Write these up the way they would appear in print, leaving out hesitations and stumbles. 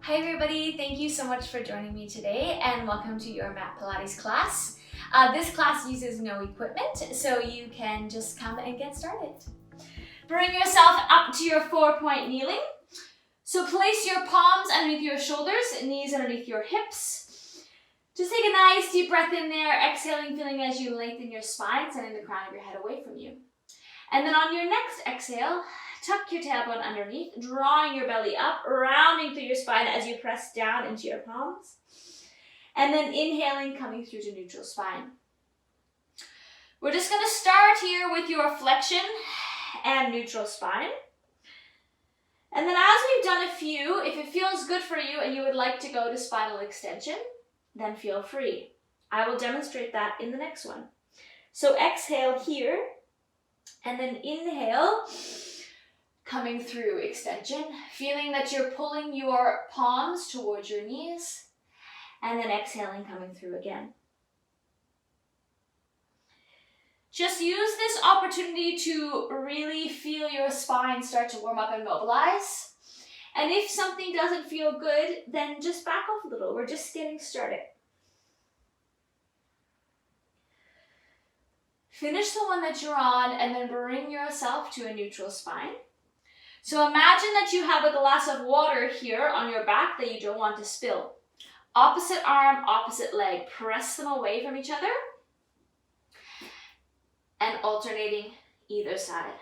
Hi everybody, thank you so much for joining me today and welcome to your mat Pilates class. This class uses no equipment, so you can just come and get started. Bring yourself up to your 4-point kneeling. So place your palms underneath your shoulders, knees underneath your hips. Just take a nice deep breath in there, exhaling, feeling as you lengthen your spine, sending the crown of your head away from you. And then on your next exhale, tuck your tailbone underneath, drawing your belly up, rounding through your spine as you press down into your palms. And then inhaling, coming through to neutral spine. We're just going to start here with your flexion and neutral spine. And then as we've done a few, if it feels good for you and you would like to go to spinal extension, then feel free. I will demonstrate that in the next one. So exhale here, and then inhale, coming through extension, feeling that you're pulling your palms towards your knees, and then exhaling, coming through again. Just use this opportunity to really feel your spine start to warm up and mobilize. And if something doesn't feel good, then just back off a little. We're just getting started. Finish the one that you're on and then bring yourself to a neutral spine. So imagine that you have a glass of water here on your back that you don't want to spill. Opposite arm, opposite leg. Press them away from each other and alternating either side.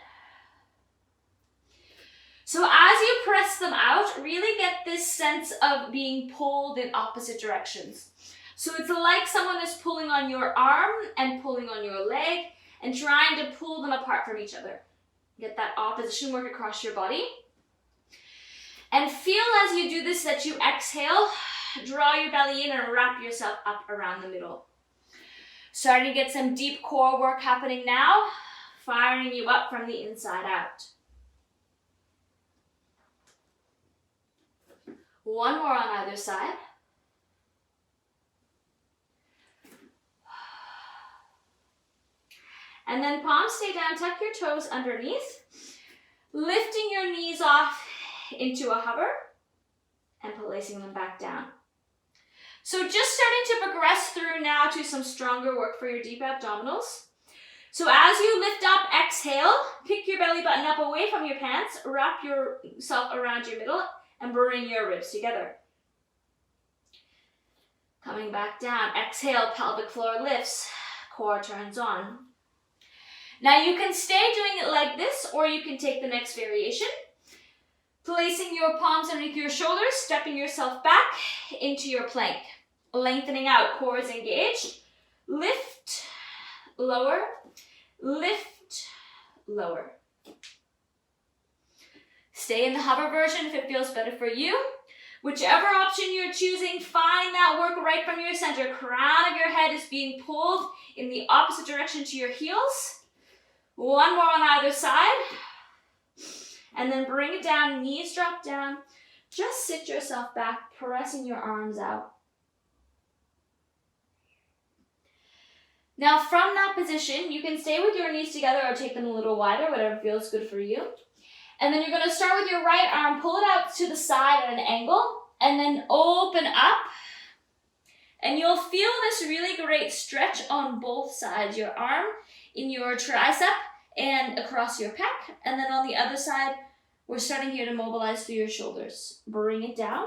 So as you press them out, really get this sense of being pulled in opposite directions. So it's like someone is pulling on your arm and pulling on your leg and trying to pull them apart from each other. Get that opposition work across your body. And feel as you do this that you exhale, draw your belly in and wrap yourself up around the middle. Starting to get some deep core work happening now, firing you up from the inside out. One more on either side. And then palms stay down, tuck your toes underneath, lifting your knees off into a hover and placing them back down. So just starting to progress through now to some stronger work for your deep abdominals. So as you lift up, exhale, pick your belly button up away from your pants, wrap yourself around your middle and bring your ribs together. Coming back down, exhale, pelvic floor lifts, core turns on. Now you can stay doing it like this, or you can take the next variation. Placing your palms underneath your shoulders, stepping yourself back into your plank. Lengthening out, core is engaged. Lift, lower, lift, lower. Stay in the hover version if it feels better for you. Whichever option you're choosing, find that work right from your center. Crown of your head is being pulled in the opposite direction to your heels. One more on either side. And then bring it down, knees drop down. Just sit yourself back, pressing your arms out. Now from that position, you can stay with your knees together or take them a little wider, whatever feels good for you. And then you're going to start with your right arm, pull it out to the side at an angle, and then open up. And you'll feel this really great stretch on both sides, your arm in your tricep and across your pec. And then on the other side, we're starting here to mobilize through your shoulders. Bring it down.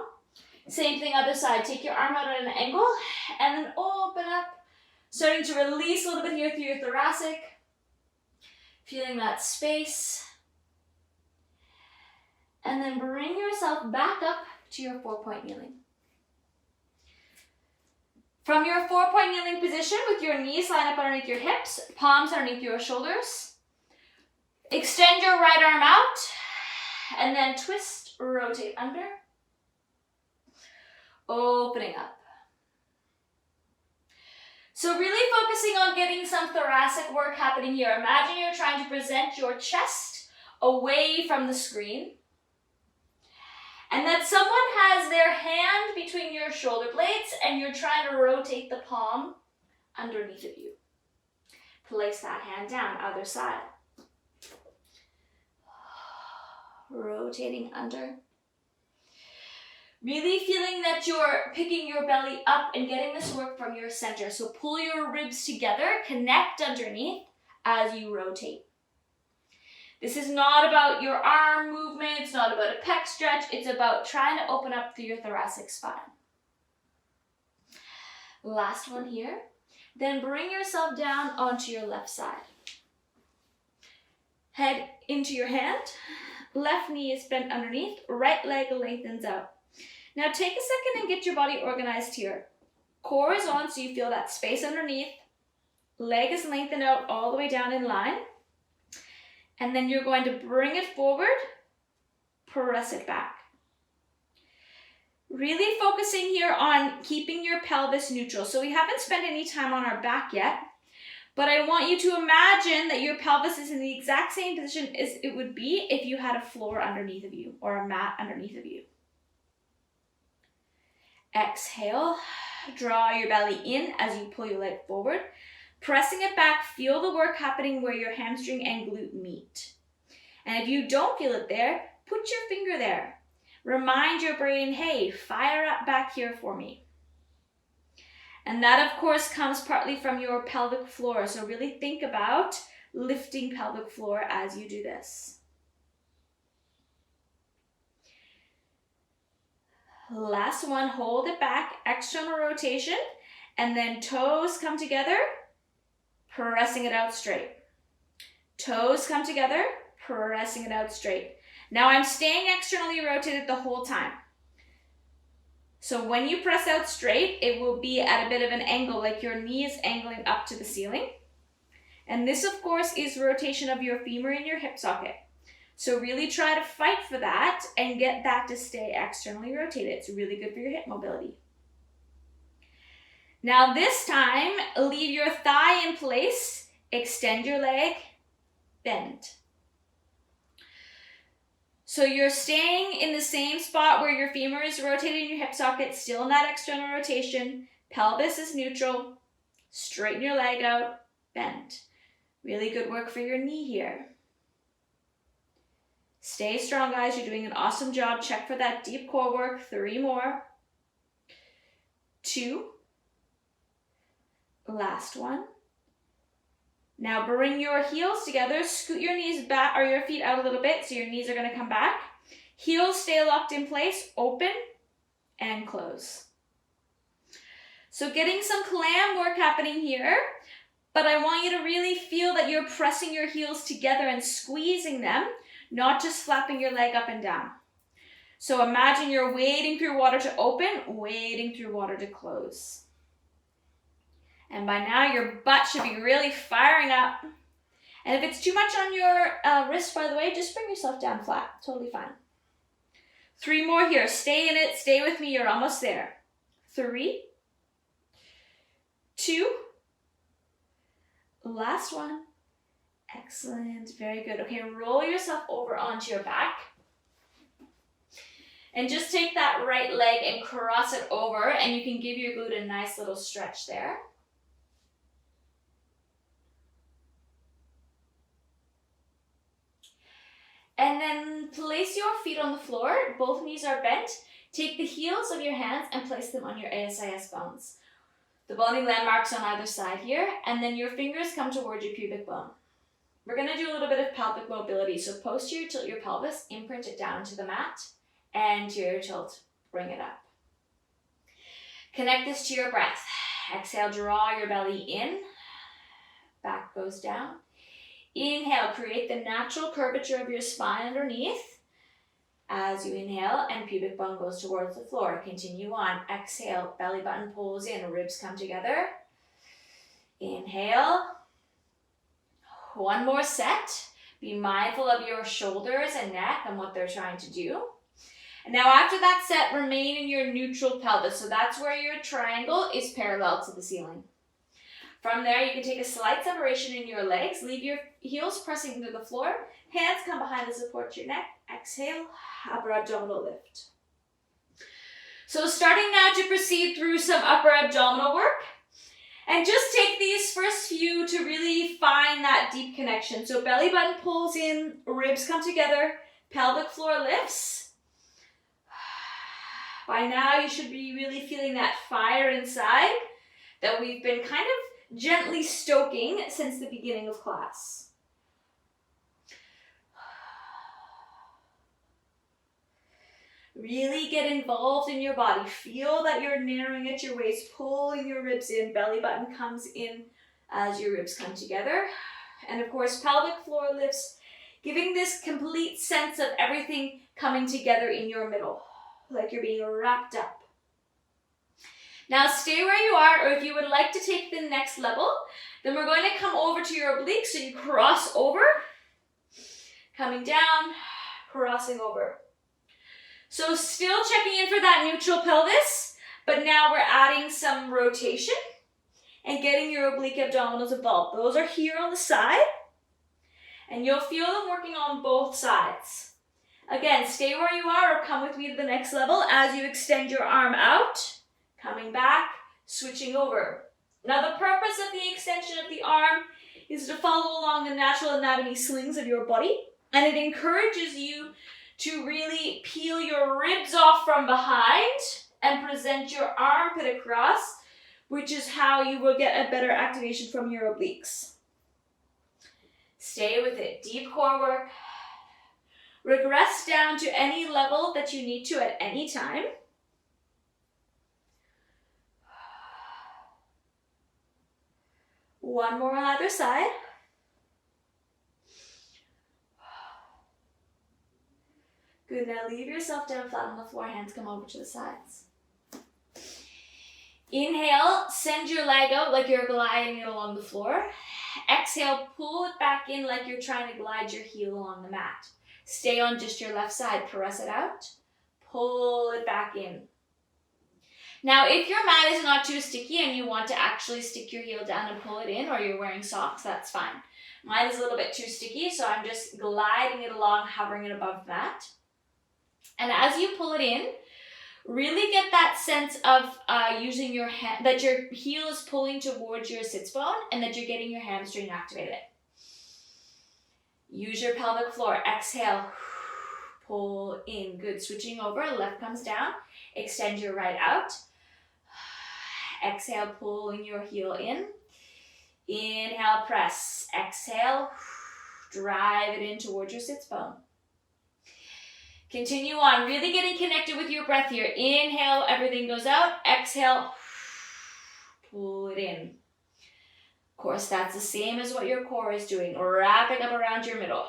Same thing, other side. Take your arm out at an angle and then open up. Starting to release a little bit here through your thoracic. Feeling that space. And then bring yourself back up to your 4-point kneeling. From your 4-point kneeling position with your knees lined up underneath your hips, palms underneath your shoulders. Extend your right arm out and then twist, rotate under. Opening up. So really focusing on getting some thoracic work happening here. Imagine you're trying to present your chest away from the screen. And that someone has their hand between your shoulder blades and you're trying to rotate the palm underneath of you. Place that hand down, other side. Rotating under. Really feeling that you're picking your belly up and getting this work from your center. So pull your ribs together, connect underneath as you rotate. This is not about your arm movement, it's not about a pec stretch, it's about trying to open up through your thoracic spine. Last one here. Then bring yourself down onto your left side. Head into your hand, left knee is bent underneath, right leg lengthens out. Now take a second and get your body organized here. Core is on so you feel that space underneath. Leg is lengthened out all the way down in line. And then you're going to bring it forward, press it back. Really focusing here on keeping your pelvis neutral. So we haven't spent any time on our back yet, but I want you to imagine that your pelvis is in the exact same position as it would be if you had a floor underneath of you or a mat underneath of you. Exhale, draw your belly in as you pull your leg forward. Pressing it back, feel the work happening where your hamstring and glute meet. And if you don't feel it there, put your finger there. Remind your brain, hey, fire up back here for me. And that, of course, comes partly from your pelvic floor. So really think about lifting pelvic floor as you do this. Last one, hold it back, external rotation, and then toes come together, pressing it out straight. Toes come together, pressing it out straight. Now I'm staying externally rotated the whole time. So when you press out straight, it will be at a bit of an angle, like your knee is angling up to the ceiling. And this, of course, is rotation of your femur and your hip socket. So really try to fight for that and get that to stay externally rotated. It's really good for your hip mobility. Now this time, leave your thigh in place, extend your leg, bend. So you're staying in the same spot where your femur is rotating your hip socket, still in that external rotation. Pelvis is neutral. Straighten your leg out, bend. Really good work for your knee here. Stay strong, guys. You're doing an awesome job. Check for that deep core work. 3 more. 2. Last one. Now bring your heels together. Scoot your knees back or your feet out a little bit so your knees are going to come back. Heels stay locked in place. Open and close. So getting some clam work happening here. But I want you to really feel that you're pressing your heels together and squeezing them, not just flapping your leg up and down. So imagine you're wading through water to open, wading through water to close. And by now your butt should be really firing up. And if it's too much on your wrist, by the way, just bring yourself down flat. Totally fine. 3 more here. Stay in it. Stay with me. You're almost there. 3, 2, last one. Excellent. Very good. Okay, roll yourself over onto your back. And just take that right leg and cross it over, and you can give your glute a nice little stretch there. And then place your feet on the floor. Both knees are bent. Take the heels of your hands and place them on your ASIS bones. The bony landmarks on either side here, and then your fingers come towards your pubic bone. We're going to do a little bit of pelvic mobility. So posterior tilt your pelvis, imprint it down to the mat, anterior tilt, bring it up. Connect this to your breath. Exhale, draw your belly in, back goes down. Inhale, create the natural curvature of your spine underneath. As you inhale and pubic bone goes towards the floor, continue on. Exhale, belly button pulls in, ribs come together. Inhale. 1 more set. Be mindful of your shoulders and neck and what they're trying to do. And now after that set, remain in your neutral pelvis. So that's where your triangle is parallel to the ceiling. From there, you can take a slight separation in your legs. Leave your heels pressing into the floor. Hands come behind to support your neck. Exhale, upper abdominal lift. So starting now to proceed through some upper abdominal work. And just take these first few to really find that deep connection. So belly button pulls in, ribs come together, pelvic floor lifts. By now, you should be really feeling that fire inside that we've been kind of gently stoking since the beginning of class. Really get involved in your body. Feel that you're narrowing at your waist, pulling your ribs in, belly button comes in as your ribs come together. And of course, pelvic floor lifts, giving this complete sense of everything coming together in your middle, like you're being wrapped up. Now stay where you are, or if you would like to take the next level, then we're going to come over to your obliques, so you cross over, coming down, crossing over. So still checking in for that neutral pelvis, but now we're adding some rotation and getting your oblique abdominals involved. Those are here on the side, and you'll feel them working on both sides. Again, stay where you are or come with me to the next level as you extend your arm out, coming back, switching over. Now the purpose of the extension of the arm is to follow along the natural anatomy slings of your body, and it encourages you to really peel your ribs off from behind and present your armpit across, which is how you will get a better activation from your obliques. Stay with it. Deep core work. Regress down to any level that you need to at any time. One more on either side. Good, now leave yourself down flat on the floor, hands come over to the sides. Inhale, send your leg out like you're gliding it along the floor. Exhale, pull it back in like you're trying to glide your heel along the mat. Stay on just your left side, press it out, pull it back in. Now, if your mat is not too sticky and you want to actually stick your heel down and pull it in, or you're wearing socks, that's fine. Mine is a little bit too sticky, so I'm just gliding it along, hovering it above the mat. And as you pull it in, really get that sense of using your hand, that your heel is pulling towards your sits bone and that you're getting your hamstring activated. Use your pelvic floor. Exhale, pull in. Good. Switching over, left comes down. Extend your right out. Exhale, pulling your heel in. Inhale, press. Exhale, drive it in towards your sits bone. Continue on, really getting connected with your breath here. Inhale, everything goes out. Exhale, pull it in. Of course, that's the same as what your core is doing, wrapping up around your middle.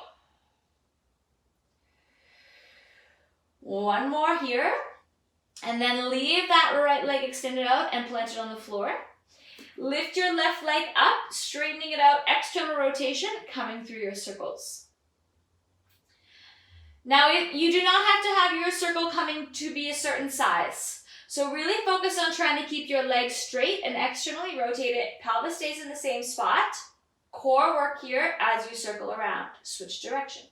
One more here, and then leave that right leg extended out and plant it on the floor. Lift your left leg up, straightening it out, external rotation, coming through your circles. Now, you do not have to have your circle coming to be a certain size. So really focus on trying to keep your legs straight and externally rotate it. Pelvis stays in the same spot. Core work here as you circle around. Switch direction.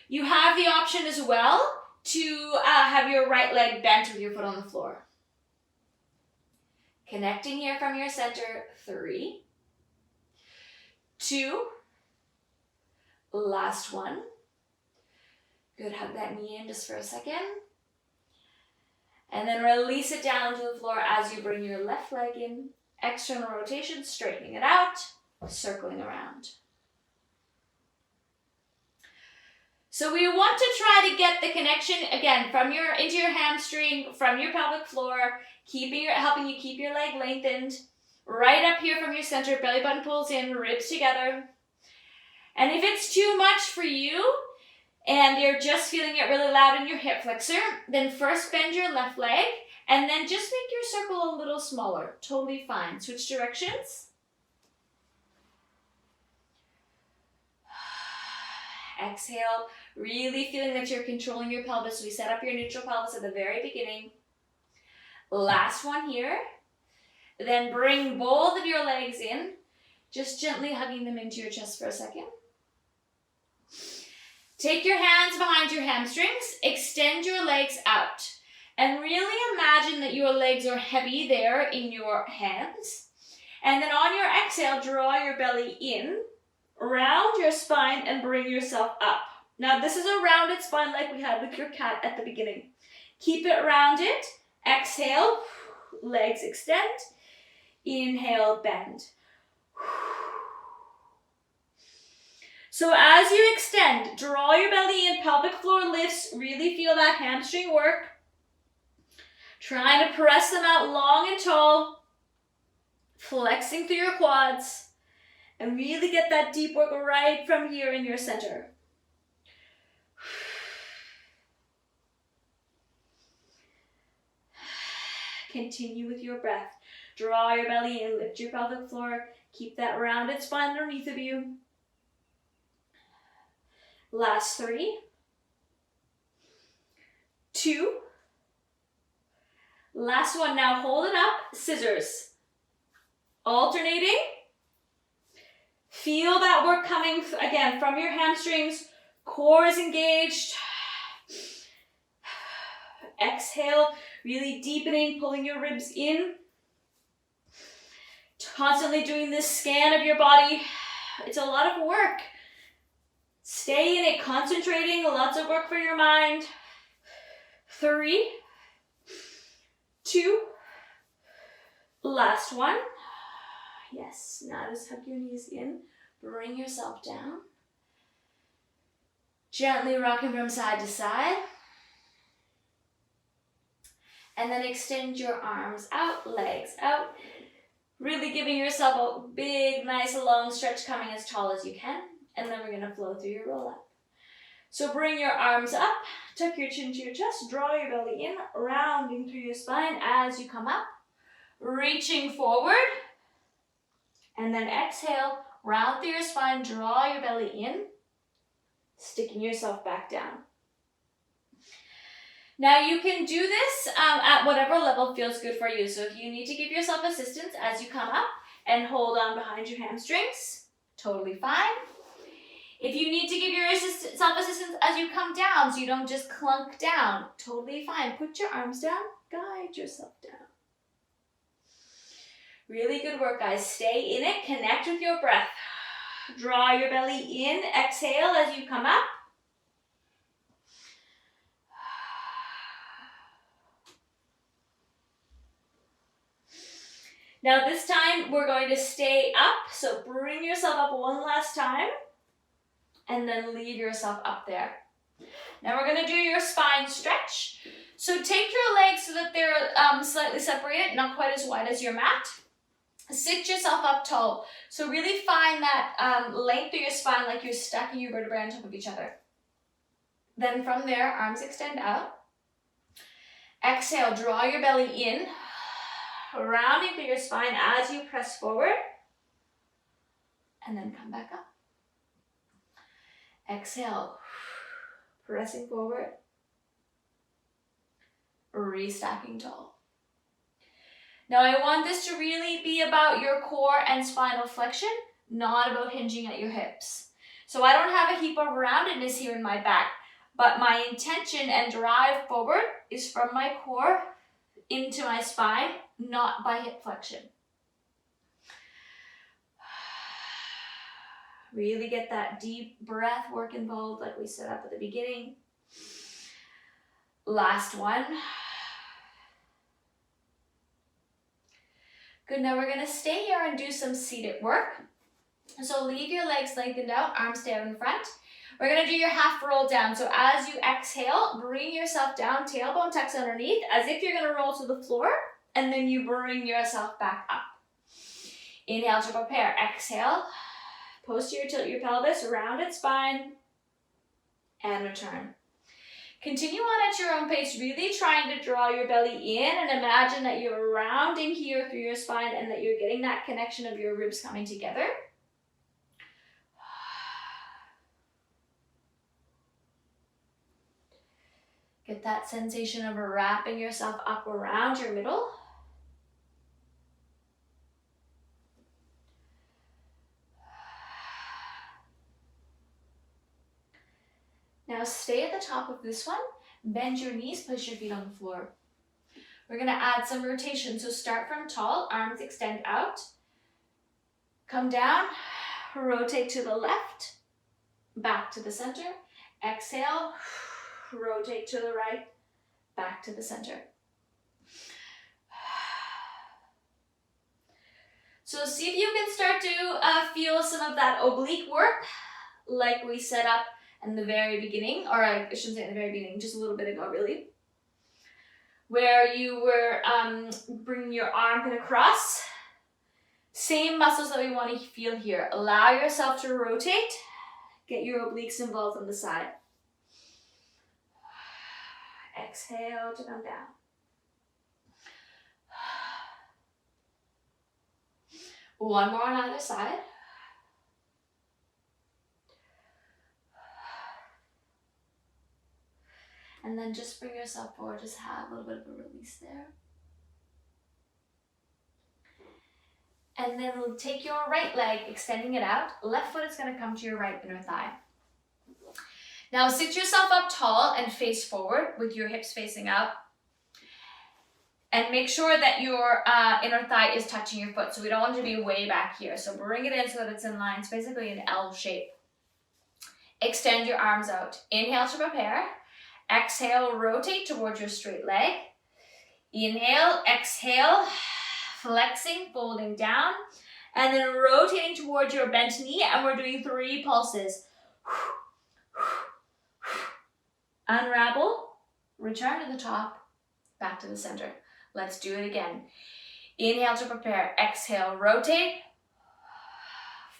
You have the option as well to have your right leg bent with your foot on the floor. Connecting here from your center. 3, 2, last one. Good, hug that knee in just for a second. And then release it down to the floor as you bring your left leg in. External rotation, straightening it out, circling around. So we want to try to get the connection, again, from into your hamstring, from your pelvic floor, helping you keep your leg lengthened. Right up here from your center, belly button pulls in, ribs together. And if it's too much for you, and you're just feeling it really loud in your hip flexor, then first bend your left leg, and then just make your circle a little smaller. Totally fine. Switch directions. Exhale, really feeling that you're controlling your pelvis. We set up your neutral pelvis at the very beginning. Last one here. Then bring both of your legs in, just gently hugging them into your chest for a second. Take your hands behind your hamstrings, extend your legs out, and really imagine that your legs are heavy there in your hands. And then on your exhale, draw your belly in, round your spine, and bring yourself up. Now this is a rounded spine like we had with your cat at the beginning. Keep it rounded. Exhale, legs extend. Inhale, bend. So as you extend, draw your belly in, pelvic floor lifts, really feel that hamstring work. Trying to press them out long and tall, flexing through your quads, and really get that deep work right from here in your center. Continue with your breath. Draw your belly in, lift your pelvic floor, keep that rounded spine underneath of you. Last 3, 2, last one. Now hold it up, scissors. Alternating. Feel that work coming again from your hamstrings. Core is engaged. Exhale, really deepening, pulling your ribs in. Constantly doing this scan of your body. It's a lot of work. Stay in it, concentrating, lots of work for your mind. 3, 2, last one. Yes, now just hug your knees in, bring yourself down. Gently rocking from side to side. And then extend your arms out, legs out. Really giving yourself a big, nice, long stretch, coming as tall as you can. And then we're going to flow through your roll up. So bring your arms up, tuck your chin to your chest, draw your belly in, rounding through your spine as you come up. Reaching forward. And then exhale, round through your spine, draw your belly in, sticking yourself back down. Now you can do this at whatever level feels good for you. So if you need to give yourself assistance as you come up and hold on behind your hamstrings, totally fine. If you need to give yourself assistance as you come down so you don't just clunk down, totally fine. Put your arms down, guide yourself down. Really good work, guys. Stay in it, connect with your breath. Draw your belly in, exhale as you come up. Now this time we're going to stay up, so bring yourself up one last time and then leave yourself up there. Now we're going to do your spine stretch. So take your legs so that they're slightly separated, not quite as wide as your mat. Sit yourself up tall. So really find that length of your spine, like you're stacking your vertebrae on top of each other. Then from there, arms extend out. Exhale, draw your belly in. Rounding through your spine as you press forward. And then come back up. Exhale, pressing forward. Restacking tall. Now I want this to really be about your core and spinal flexion, not about hinging at your hips. So I don't have a heap of roundedness here in my back, but my intention and drive forward is from my core into my spine, not by hip flexion. Really get that deep breath work involved like we set up at the beginning. Last one. Good, now we're gonna stay here and do some seated work. So leave your legs lengthened out, arms stay out in front. We're gonna do your half roll down. So as you exhale, bring yourself down, tailbone tucks underneath, as if you're gonna roll to the floor, and then you bring yourself back up. Inhale to prepare, exhale. Posterior tilt your pelvis, rounded spine, and return. Continue on at your own pace, really trying to draw your belly in and imagine that you're rounding here through your spine and that you're getting that connection of your ribs coming together. Get that sensation of wrapping yourself up around your middle. Now stay at the top of this one, bend your knees, place your feet on the floor. We're gonna add some rotation, so start from tall, arms extend out. Come down, rotate to the left, back to the center. Exhale, rotate to the right, back to the center. So see if you can start to feel some of that oblique work like we set up in the very beginning, or I shouldn't say in the very beginning, just a little bit ago really, where you were bringing your armpit across. Same muscles that we want to feel here. Allow yourself to rotate. Get your obliques involved on the side. Exhale to come down. One more on either side. And then just bring yourself forward. Just have a little bit of a release there. And then we'll take your right leg, extending it out. Left foot is going to come to your right inner thigh. Now sit yourself up tall and face forward with your hips facing out. And make sure that your inner thigh is touching your foot. So we don't want it to be way back here. So bring it in so that it's in line. It's basically an L shape. Extend your arms out. Inhale to prepare. Exhale, rotate towards your straight leg. Inhale, exhale, flexing, folding down. And then rotating towards your bent knee. And we're doing 3 pulses. Unravel, return to the top, back to the center. Let's do it again. Inhale to prepare. Exhale, rotate,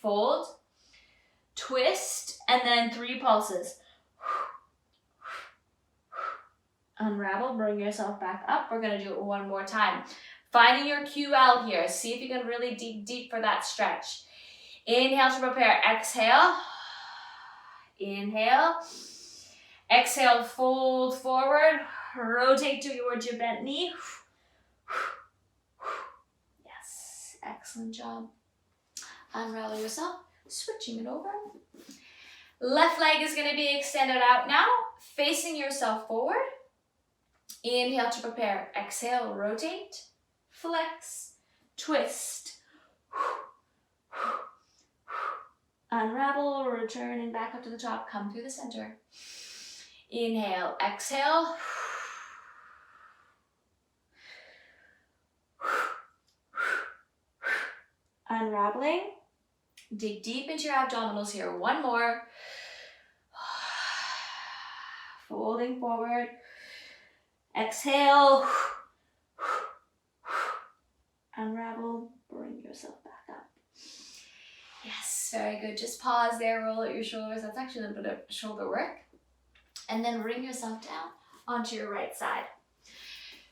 fold, twist, and then 3 pulses. Unravel, bring yourself back up. We're going to do it one more time. Finding your QL here. See if you can really dig deep for that stretch. Inhale to prepare. Exhale. Inhale. Exhale, fold forward. Rotate towards your bent knee. Yes, excellent job. Unravel yourself, switching it over. Left leg is going to be extended out now, facing yourself forward. Inhale to prepare. Exhale, rotate, flex, twist. Unravel, return and back up to the top. Come through the center. Inhale, exhale. Unraveling. Dig deep into your abdominals here. One more. Folding forward. Exhale. Unravel. Bring yourself back up. Yes, very good. Just pause there. Roll out your shoulders. That's actually a little bit of shoulder work. And then bring yourself down onto your right side.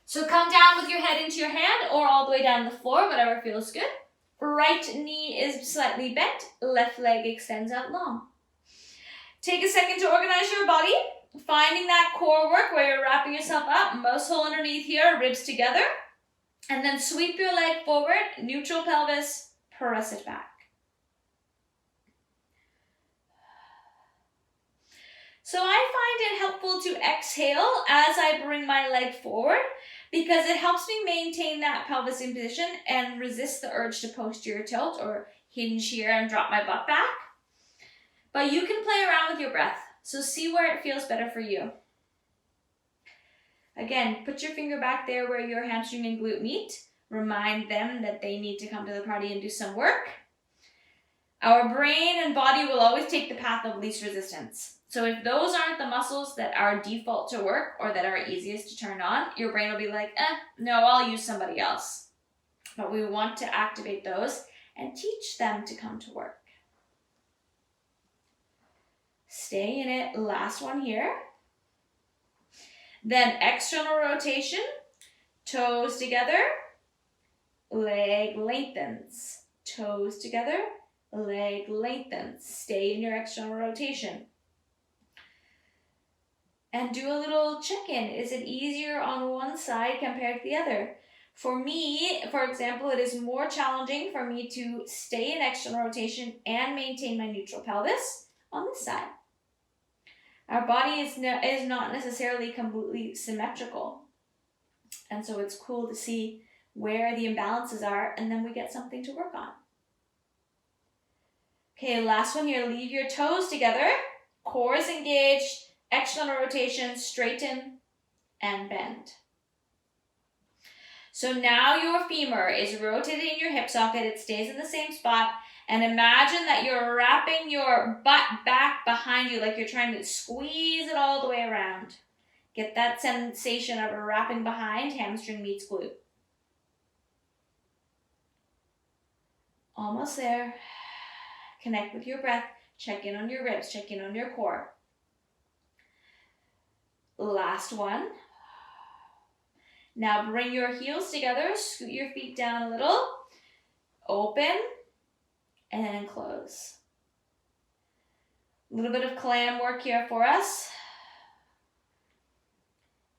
So come down with your head into your hand or all the way down the floor, whatever feels good. Right knee is slightly bent, left leg extends out long. Take a second to organize your body, finding that core work where you're wrapping yourself up, mouse hole underneath here, ribs together, and then sweep your leg forward, neutral pelvis, press it back. So I find it helpful to exhale as I bring my leg forward because it helps me maintain that pelvis in position and resist the urge to posterior tilt or hinge here and drop my butt back. But you can play around with your breath, so see where it feels better for you. Again, put your finger back there where your hamstring and glute meet. Remind them that they need to come to the party and do some work. Our brain and body will always take the path of least resistance. So if those aren't the muscles that are default to work or that are easiest to turn on, your brain will be like, no, I'll use somebody else. But we want to activate those and teach them to come to work. Stay in it. Last one here. Then external rotation, toes together, leg lengthens. Toes together, leg lengthens. Stay in your external rotation. And do a little check-in. Is it easier on one side compared to the other? For me, for example, it is more challenging for me to stay in external rotation and maintain my neutral pelvis on this side. Our body is not necessarily completely symmetrical. And so it's cool to see where the imbalances are, and then we get something to work on. Okay, last one here. Leave your toes together. Core is engaged. External rotation, straighten, and bend. So now your femur is rotated in your hip socket. It stays in the same spot. And imagine that you're wrapping your butt back behind you like you're trying to squeeze it all the way around. Get that sensation of wrapping behind, hamstring meets glute. Almost there. Connect with your breath. Check in on your ribs. Check in on your core. Last one. Now bring your heels together. Scoot your feet down a little. Open. And close. A little bit of clam work here for us.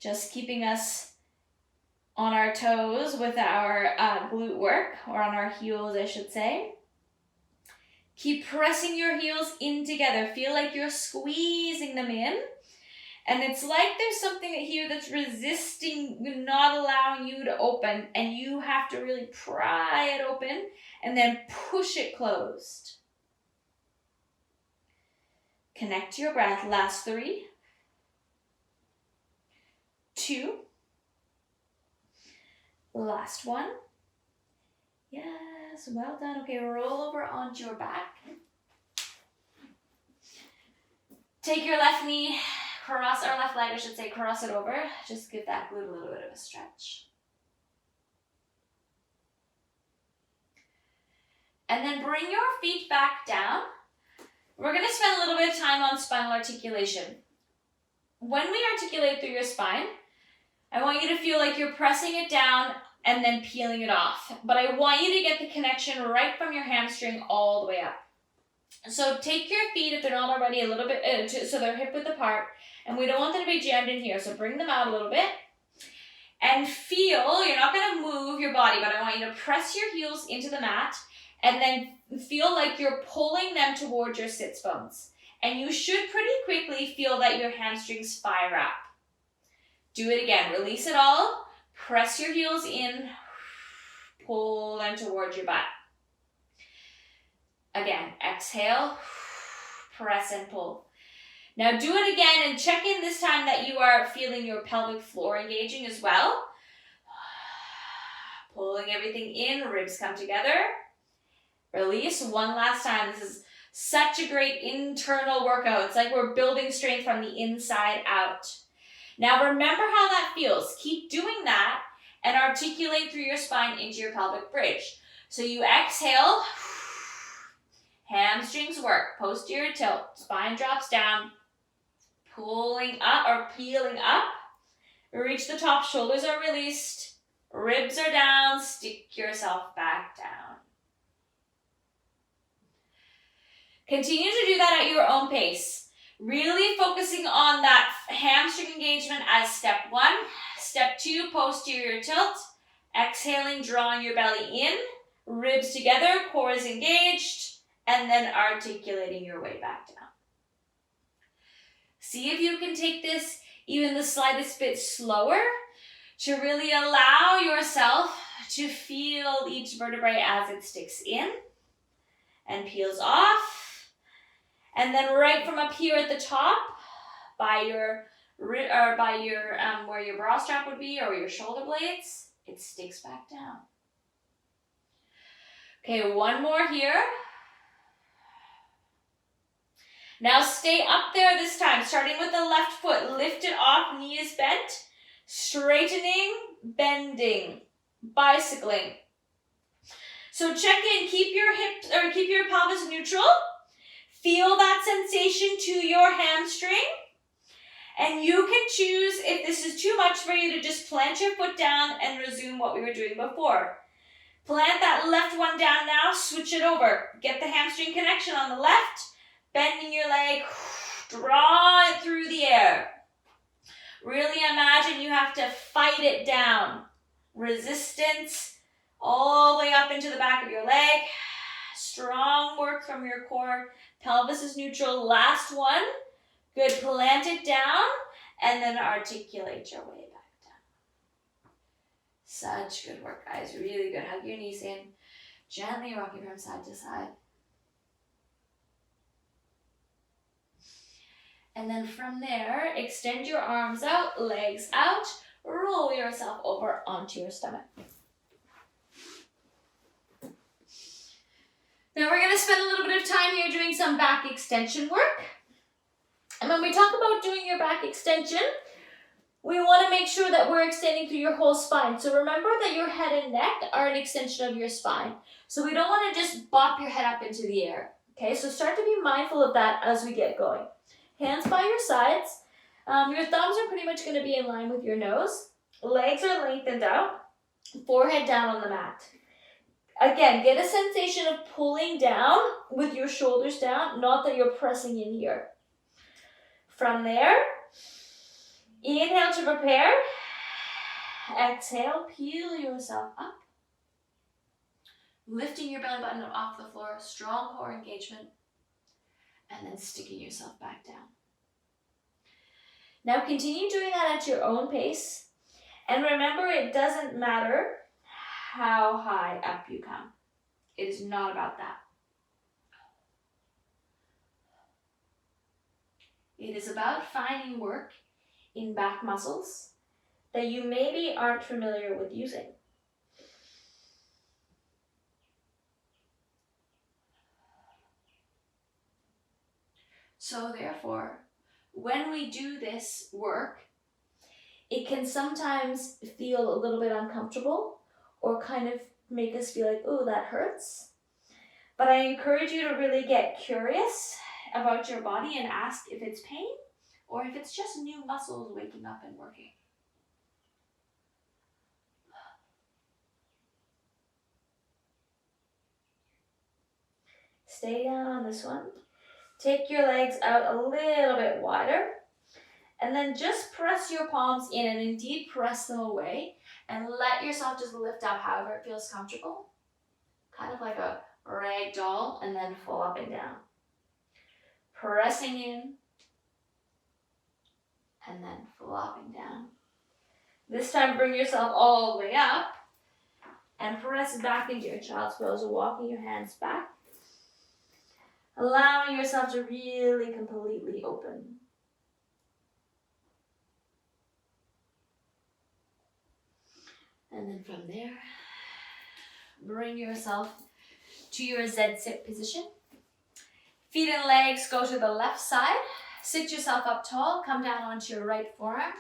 Just keeping us on our toes with our glute work, or on our heels, I should say. Keep pressing your heels in together. Feel like you're squeezing them in. And it's like there's something here that's resisting, not allowing you to open, and you have to really pry it open and then push it closed. Connect to your breath. Last 3, 2, last 1. Yes, well done. Okay, roll over onto your back. Take your left knee, cross, or left leg, I should say, cross it over. Just give that glute a little bit of a stretch. And then bring your feet back down. We're going to spend a little bit of time on spinal articulation. When we articulate through your spine, I want you to feel like you're pressing it down and then peeling it off. But I want you to get the connection right from your hamstring all the way up. So take your feet, if they're not already, a little bit, so they're hip width apart. And we don't want them to be jammed in here, so bring them out a little bit. And feel, you're not going to move your body, but I want you to press your heels into the mat and then feel like you're pulling them towards your sits bones. And you should pretty quickly feel that your hamstrings fire up. Do it again. Release it all. Press your heels in. Pull them towards your butt. Again, exhale. Press and pull. Now do it again and check in this time that you are feeling your pelvic floor engaging as well. Pulling everything in. Ribs come together. Release one last time. This is such a great internal workout. It's like we're building strength from the inside out. Now remember how that feels. Keep doing that and articulate through your spine into your pelvic bridge. So you exhale, hamstrings work, posterior tilt, spine drops down, pulling up or peeling up. Reach the top, shoulders are released, ribs are down, stick yourself back down. Continue to do that at your own pace. Really focusing on that hamstring engagement as step 1. Step 2, posterior tilt. Exhaling, drawing your belly in. Ribs together, core is engaged. And then articulating your way back down. See if you can take this even the slightest bit slower to really allow yourself to feel each vertebrae as it sticks in and peels off. And then right from up here at the top, by your where your bra strap would be or your shoulder blades, it sticks back down. Okay, one more here. Now stay up there this time, starting with the left foot. Lift it off, knee is bent. Straightening, bending, bicycling. So check in, keep your hips or keep your pelvis neutral. Feel that sensation to your hamstring. And you can choose, if this is too much for you, to just plant your foot down and resume what we were doing before. Plant that left one down now, switch it over. Get the hamstring connection on the left, bending your leg, draw it through the air. Really imagine you have to fight it down. Resistance all the way up into the back of your leg. Strong work from your core. Pelvis is neutral. Last one. Good. Plant it down and then articulate your way back down. Such good work, guys. Really good. Hug your knees in. Gently rocking from side to side. And then from there, extend your arms out, legs out, roll yourself over onto your stomach. Now we're gonna spend a little bit of time here doing some back extension work. And when we talk about doing your back extension, we wanna make sure that we're extending through your whole spine. So remember that your head and neck are an extension of your spine. So we don't wanna just bop your head up into the air. Okay, so start to be mindful of that as we get going. Hands by your sides. Your thumbs are pretty much gonna be in line with your nose. Legs are lengthened out. Forehead down on the mat. Again, get a sensation of pulling down with your shoulders down, not that you're pressing in here. From there, inhale to prepare. Exhale, peel yourself up. Lifting your belly button off the floor, strong core engagement, and then sticking yourself back down. Now continue doing that at your own pace. And remember, it doesn't matter how high up you come. It is not about that. It is about finding work in back muscles that you maybe aren't familiar with using. So therefore, when we do this work, it can sometimes feel a little bit uncomfortable or kind of make us feel like, oh, that hurts. But I encourage you to really get curious about your body and ask if it's pain or if it's just new muscles waking up and working. Stay down on this one. Take your legs out a little bit wider. And then just press your palms in and indeed press them away. And let yourself just lift up however it feels comfortable. Kind of like a rag doll, and then fall up and down. Pressing in. And then flopping down. This time bring yourself all the way up. And press back into your child's pose, walking your hands back. Allowing yourself to really completely open. And then from there, bring yourself to your Z-sit position. Feet and legs go to the left side. Sit yourself up tall, come down onto your right forearm.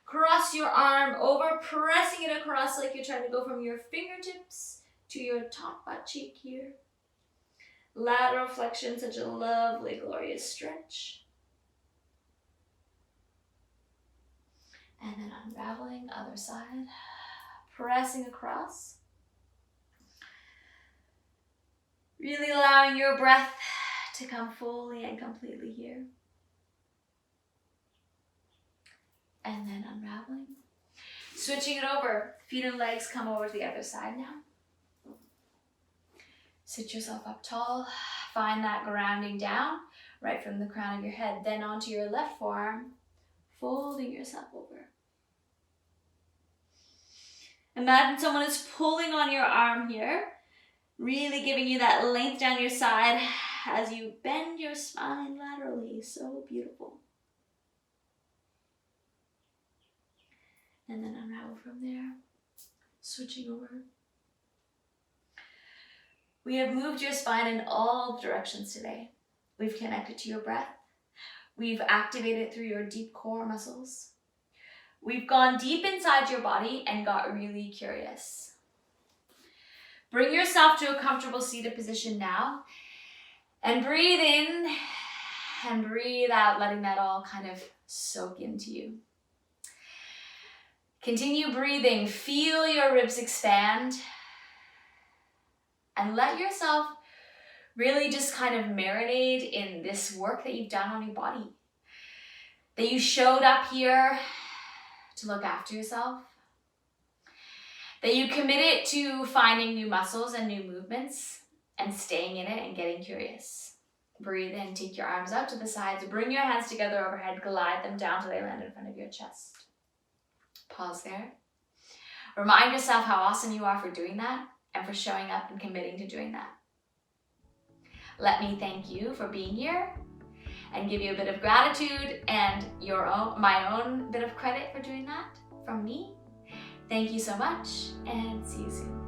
Cross your arm over, pressing it across like you're trying to go from your fingertips to your top butt cheek here. Lateral flexion, such a lovely, glorious stretch. And then unraveling, other side. Pressing across. Really allowing your breath to come fully and completely here. And then unraveling. Switching it over. Feet and legs come over to the other side now. Sit yourself up tall. Find that grounding down right from the crown of your head. Then onto your left forearm, folding yourself over. Imagine someone is pulling on your arm here, really giving you that length down your side as you bend your spine laterally. So beautiful. And then unravel from there, switching over. We have moved your spine in all directions today. We've connected to your breath. We've activated through your deep core muscles. We've gone deep inside your body and got really curious. Bring yourself to a comfortable seated position now and breathe in and breathe out, letting that all kind of soak into you. Continue breathing. Feel your ribs expand and let yourself really just kind of marinate in this work that you've done on your body. That you showed up here to look after yourself. That you committed to finding new muscles and new movements and staying in it and getting curious. Breathe in, take your arms out to the sides, bring your hands together overhead, glide them down till they land in front of your chest. Pause there. Remind yourself how awesome you are for doing that and for showing up and committing to doing that. Let me thank you for being here and give you a bit of gratitude and my own bit of credit for doing that from me. Thank you so much, and see you soon.